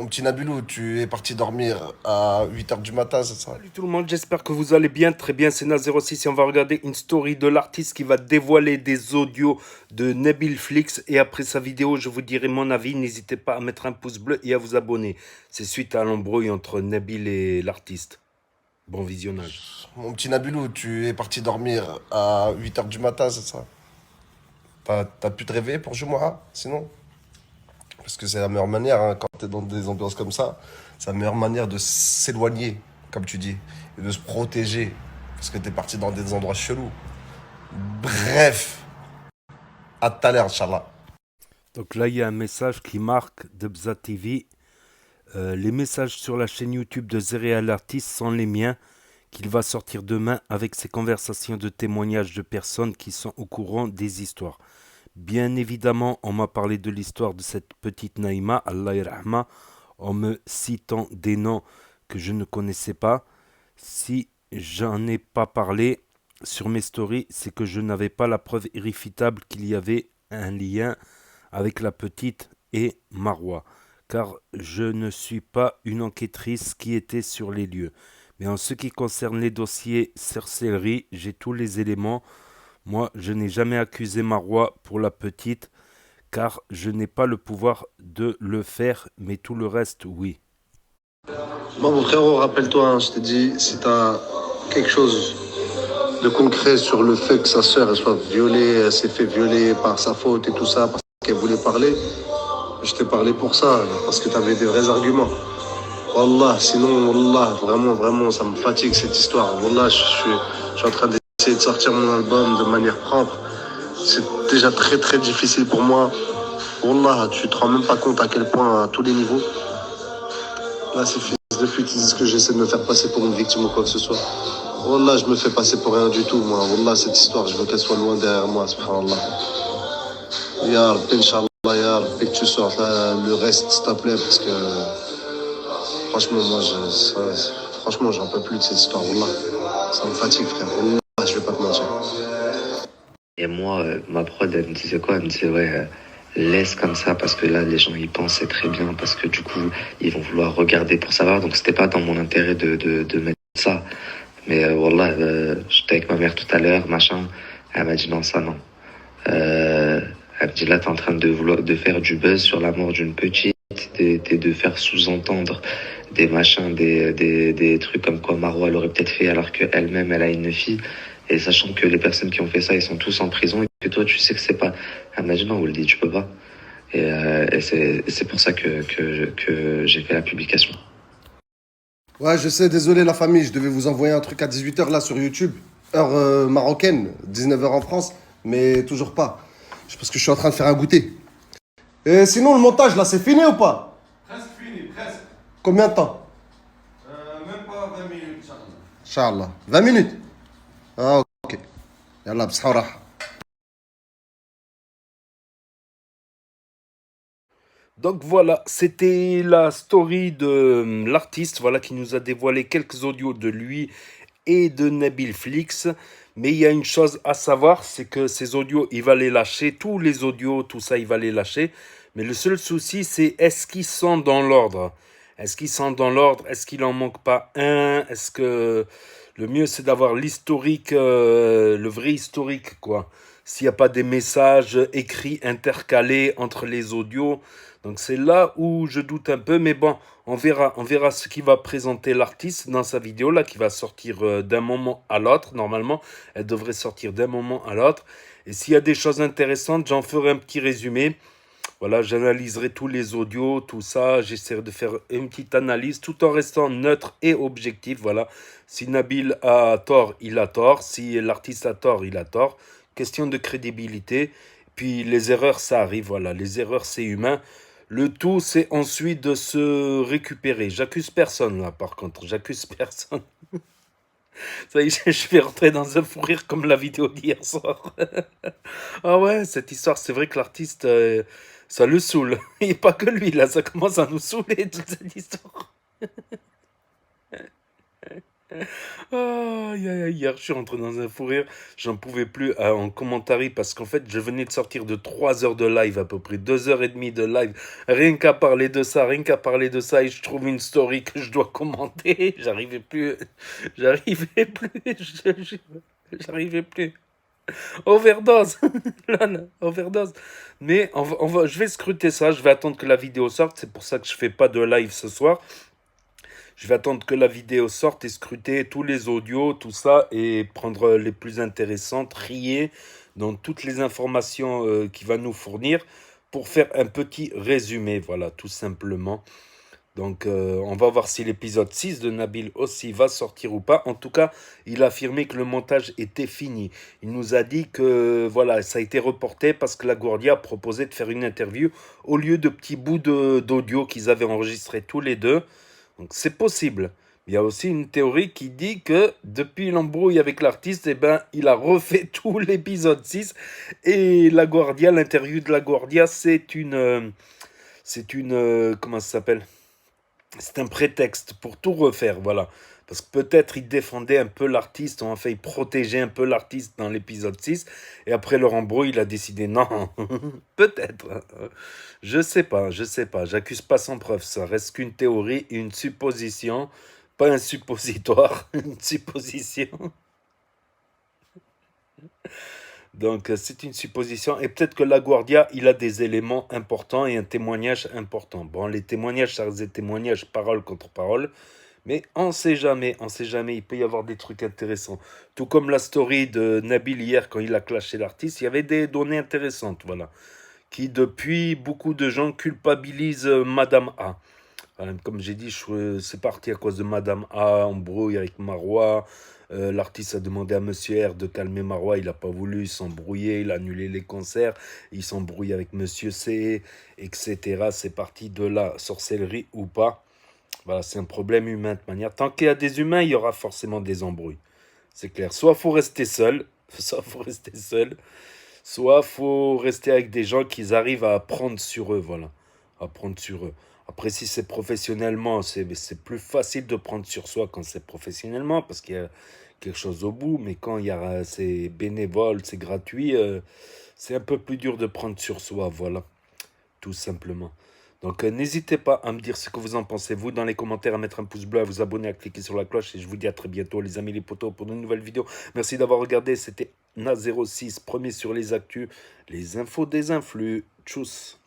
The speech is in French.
Mon petit Nabilou, tu es parti dormir à 8 heures du matin, c'est ça? Salut tout le monde, j'espère que vous allez bien, très bien, c'est Na06 et on va regarder une story de l'artiste qui va dévoiler des audios de Nabil Flix et après sa vidéo je vous dirai mon avis, n'hésitez pas à mettre un pouce bleu et à vous abonner. C'est suite à l'embrouille entre Nabil et l'artiste. Bon visionnage. Mon petit Nabilou, tu es parti dormir à 8 heures du matin, c'est ça? T'as pu te réveiller pour Jumu'ah, sinon? Parce que c'est la meilleure manière, hein, quand t'es dans des ambiances comme ça, c'est la meilleure manière de s'éloigner, comme tu dis, et de se protéger. Parce que t'es parti dans des endroits chelous. Bref, à tout à l'heure, Inch'Allah. Donc là il y a un message qui marque de Bza TV. Les messages sur la chaîne YouTube de Zéréal Artiste sont les miens, qu'il va sortir demain avec ses conversations de témoignages de personnes qui sont au courant des histoires. Bien évidemment, on m'a parlé de l'histoire de cette petite Naïma, Allah yarhama, en me citant des noms que je ne connaissais pas. Si j'en ai pas parlé sur mes stories, c'est que je n'avais pas la preuve irréfutable qu'il y avait un lien avec la petite et Marwa, car je ne suis pas une enquêtrice qui était sur les lieux. Mais en ce qui concerne les dossiers sorcellerie, j'ai tous les éléments. Moi, je n'ai jamais accusé Marwa pour la petite, car je n'ai pas le pouvoir de le faire, mais tout le reste, oui. Bon, mon frérot, rappelle-toi, hein, je t'ai dit, si t'as quelque chose de concret sur le fait que sa sœur elle soit violée, elle s'est fait violer par sa faute et tout ça, parce qu'elle voulait parler, je t'ai parlé pour ça, parce que t'avais des vrais arguments. Wallah, sinon, Wallah, vraiment, vraiment, ça me fatigue cette histoire. Wallah, je suis en train d'essayer de sortir mon album de manière propre. C'est déjà très, très difficile pour moi. Wallah, tu te rends même pas compte à quel point, à tous les niveaux. Là, ces fils de pute, ils disent que j'essaie de me faire passer pour une victime ou quoi que ce soit. Wallah, je me fais passer pour rien du tout, moi. Wallah, cette histoire, je veux qu'elle soit loin derrière moi, subhanallah. Ya Rabbi, Inch'Allah, Ya Rabbi, que tu sortes là, le reste, s'il te plaît, parce que franchement, moi, franchement, j'en peux plus de cette histoire, Wallah. Ça me fatigue, frère. Wallah, je vais pas te mentir. Et moi, ma prod, elle me disait quoi? Elle me disait, ouais, laisse comme ça, parce que là, les gens, ils pensent c'est très bien, parce que du coup, ils vont vouloir regarder pour savoir. Donc, c'était pas dans mon intérêt de mettre ça. Mais wallah, j'étais avec ma mère tout à l'heure, machin. Elle m'a dit, non, ça, non. Elle me dit, là, t'es en train de faire du buzz sur la mort d'une petite, de faire sous-entendre des machins, des trucs comme quoi Marwa l'aurait peut-être fait alors qu'elle-même, elle a une fille. Et sachant que les personnes qui ont fait ça, ils sont tous en prison et que toi, tu sais que c'est pas. Elle m'a dit non, Ouldi, tu peux pas. Et c'est pour ça que j'ai fait la publication. Ouais, je sais, désolé la famille, je devais vous envoyer un truc à 18 heures là sur YouTube, heure marocaine, 19 heures en France, mais toujours pas. C'est parce que je suis en train de faire un goûter. Et sinon, le montage là, c'est fini ou pas? Presque fini, presque. Combien de temps? Même pas 20 minutes, Inch'Allah. Inch'Allah. 20 minutes? Ah, ok. Yallah, bsha wa raha. Donc voilà, c'était la story de l'artiste, voilà, qui nous a dévoilé quelques audios de lui et de Nabil Flix. Mais il y a une chose à savoir, c'est que ces audios, il va les lâcher, tous les audios, tout ça, il va les lâcher. Mais le seul souci, c'est est-ce qu'ils sont dans l'ordre? Est-ce qu'ils sont dans l'ordre? Est-ce qu'il en manque pas un? Est-ce que le mieux, c'est d'avoir l'historique, le vrai historique, quoi. S'il n'y a pas des messages écrits intercalés entre les audios. Donc c'est là où je doute un peu, mais bon, on verra ce qu'il va présenter l'artiste dans sa vidéo là, qui va sortir d'un moment à l'autre. Normalement, elle devrait sortir d'un moment à l'autre. Et s'il y a des choses intéressantes, j'en ferai un petit résumé. Voilà, j'analyserai tous les audios, tout ça. J'essaierai de faire une petite analyse tout en restant neutre et objectif. Voilà, si Nabil a tort, il a tort. Si l'artiste a tort, il a tort. Question de crédibilité. Puis les erreurs, ça arrive. Voilà, les erreurs, c'est humain. Le tout, c'est ensuite de se récupérer. J'accuse personne là, par contre. J'accuse personne. Ça y est, je vais rentrer dans un fou rire comme la vidéo d'hier soir. Ah ouais, cette histoire, c'est vrai que l'artiste, ça le saoule. Il n'y a pas que lui, là, ça commence à nous saouler, toute cette histoire. Hier, je suis rentré dans un fou rire. J'en pouvais plus en commentaire parce qu'en fait, je venais de sortir de 3 heures de live, à peu près 2 heures et demie de live. Rien qu'à parler de ça, rien qu'à parler de ça. Et je trouve une story que je dois commenter. J'arrivais plus. J'arrivais plus. J'arrivais plus. Overdose. Là, là, overdose. Mais je vais scruter ça. Je vais attendre que la vidéo sorte. C'est pour ça que je fais pas de live ce soir. Je vais attendre que la vidéo sorte et scruter tous les audios, tout ça, et prendre les plus intéressants, trier dans toutes les informations qu'il va nous fournir pour faire un petit résumé, voilà, tout simplement. Donc, on va voir si l'épisode 6 de Nabil aussi va sortir ou pas. En tout cas, il a affirmé que le montage était fini. Il nous a dit que voilà, ça a été reporté parce que la Guardia a proposé de faire une interview au lieu de petits bouts d'audio qu'ils avaient enregistrés tous les deux. Donc c'est possible. Il y a aussi une théorie qui dit que depuis l'embrouille avec l'artiste, eh ben, il a refait tout l'épisode 6. Et la Guardia, l'interview de la Guardia, comment ça s'appelle? C'est un prétexte pour tout refaire, voilà. Parce que peut-être il défendait un peu l'artiste, ou enfin il protégeait un peu l'artiste dans l'épisode 6, et après leur embrouille, il a décidé non, peut-être. Je sais pas, j'accuse pas sans preuve, ça reste qu'une théorie, une supposition, pas un suppositoire, une supposition. Donc c'est une supposition, et peut-être que la Guardia, il a des éléments importants et un témoignage important. Bon, les témoignages, ça reste des témoignages, parole contre parole, mais on sait jamais, il peut y avoir des trucs intéressants. Tout comme la story de Nabil hier, quand il a clashé l'artiste, il y avait des données intéressantes, voilà. Qui depuis, beaucoup de gens culpabilisent Madame A. Voilà, comme j'ai dit, c'est parti à cause de Madame A, embrouille avec Marois. L'artiste a demandé à Monsieur R de calmer Marois, il n'a pas voulu, il s'embrouillait, il a annulé les concerts, il s'embrouille avec Monsieur C, etc. C'est parti de la sorcellerie ou pas. Voilà, c'est un problème humain de manière. Tant qu'il y a des humains, il y aura forcément des embrouilles. C'est clair. Soit faut rester seul, soit faut rester avec des gens qui arrivent à prendre sur eux, voilà. À prendre sur eux. Après, si c'est professionnellement, c'est plus facile de prendre sur soi quand c'est professionnellement, parce qu'il y a quelque chose au bout, mais quand c'est bénévole, c'est gratuit, c'est un peu plus dur de prendre sur soi, voilà. Tout simplement. Donc n'hésitez pas à me dire ce que vous en pensez, vous, dans les commentaires, à mettre un pouce bleu, à vous abonner, à cliquer sur la cloche. Et je vous dis à très bientôt, les amis, les potos, pour de nouvelles vidéos. Merci d'avoir regardé. C'était Na06, premier sur les actus, les infos des influx. Tchuss.